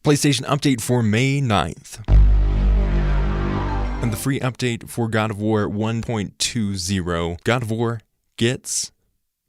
PlayStation update for May 9th. And the free update for God of War 1.20, God of War gets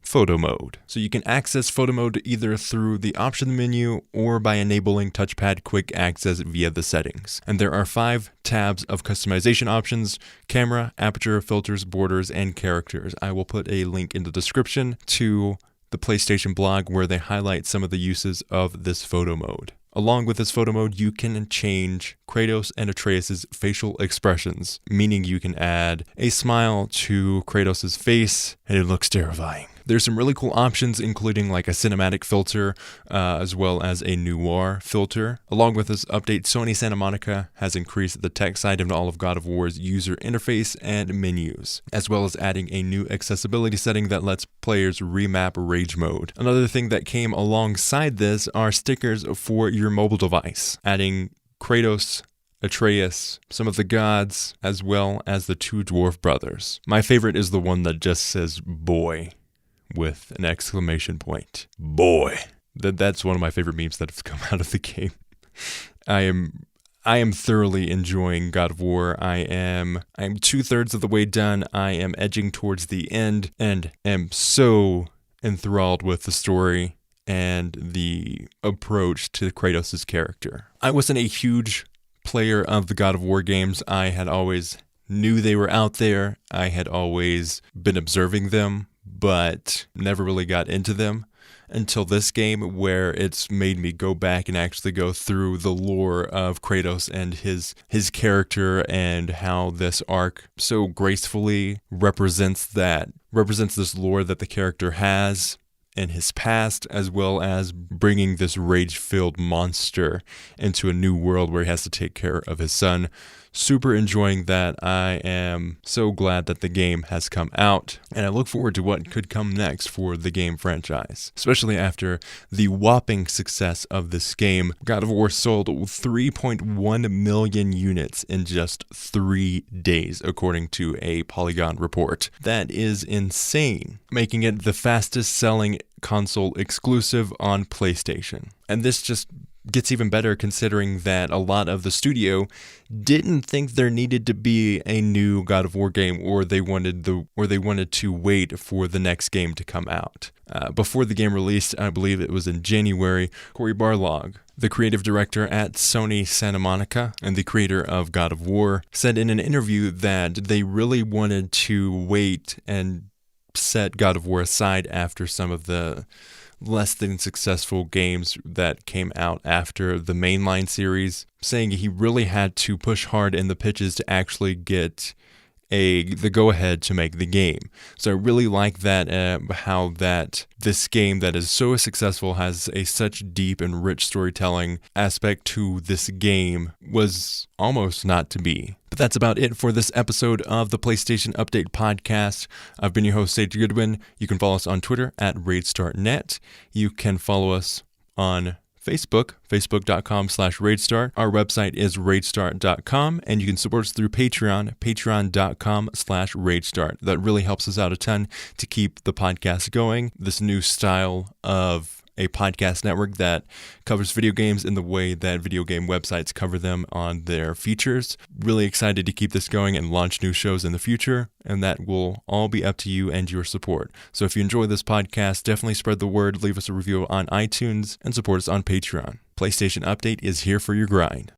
photo mode. So you can access photo mode either through the option menu or by enabling touchpad quick access via the settings. And there are 5 tabs of customization options: camera, aperture, filters, borders, and characters. I will put a link in the description to the PlayStation blog where they highlight some of the uses of this photo mode. Along with this photo mode, you can change Kratos and Atreus' facial expressions, meaning you can add a smile to Kratos' face and it looks terrifying. There's some really cool options, including like a cinematic filter, as well as a noir filter. Along with this update, Sony Santa Monica has increased the text side of all of God of War's user interface and menus, as well as adding a new accessibility setting that lets players remap rage mode. Another thing that came alongside this are stickers for your mobile device, adding Kratos, Atreus, some of the gods, as well as the 2 dwarf brothers. My favorite is the one that just says boy with an exclamation point. Boy. That's one of my favorite memes that have come out of the game. I am thoroughly enjoying God of War. I am 2/3 of the way done. I am edging towards the end and am so enthralled with the story and the approach to Kratos' character. I wasn't a huge player of the God of War games. I had always knew they were out there. I had always been observing them, but never really got into them until this game, where it's made me go back and actually go through the lore of Kratos and his character, and how this arc so gracefully represents this lore that the character has in his past, as well as bringing this rage-filled monster into a new world where he has to take care of his son. Super enjoying that. I am so glad that the game has come out, and I look forward to what could come next for the game franchise, especially after the whopping success of this game. God of War sold 3.1 million units in just 3 days, according to a Polygon report. That is insane, making it the fastest selling console exclusive on PlayStation. And this just gets even better considering that a lot of the studio didn't think there needed to be a new God of War game, or they wanted to wait for the next game to come out. Before the game released, I believe it was in January, Cory Barlog, the creative director at Sony Santa Monica and the creator of God of War, said in an interview that they really wanted to wait and set God of War aside after some of the less than successful games that came out after the mainline series, saying he really had to push hard in the pitches to actually get the go-ahead to make the game. So I really like that, how that this game that is so successful has a such deep and rich storytelling aspect to this game was almost not to be. But that's about it for this episode of the PlayStation Update Podcast. I've been your host, Sage Goodwin. You can follow us on Twitter at RaidStartNet. You can follow us on Facebook, facebook.com/RaidStart. Our website is raidstart.com, and you can support us through Patreon, patreon.com/RaidStart. That really helps us out a ton to keep the podcast going. This new style of a podcast network that covers video games in the way that video game websites cover them on their features. Really excited to keep this going and launch new shows in the future, and that will all be up to you and your support. So if you enjoy this podcast, definitely spread the word, leave us a review on iTunes, and support us on Patreon. PlayStation Update is here for your grind.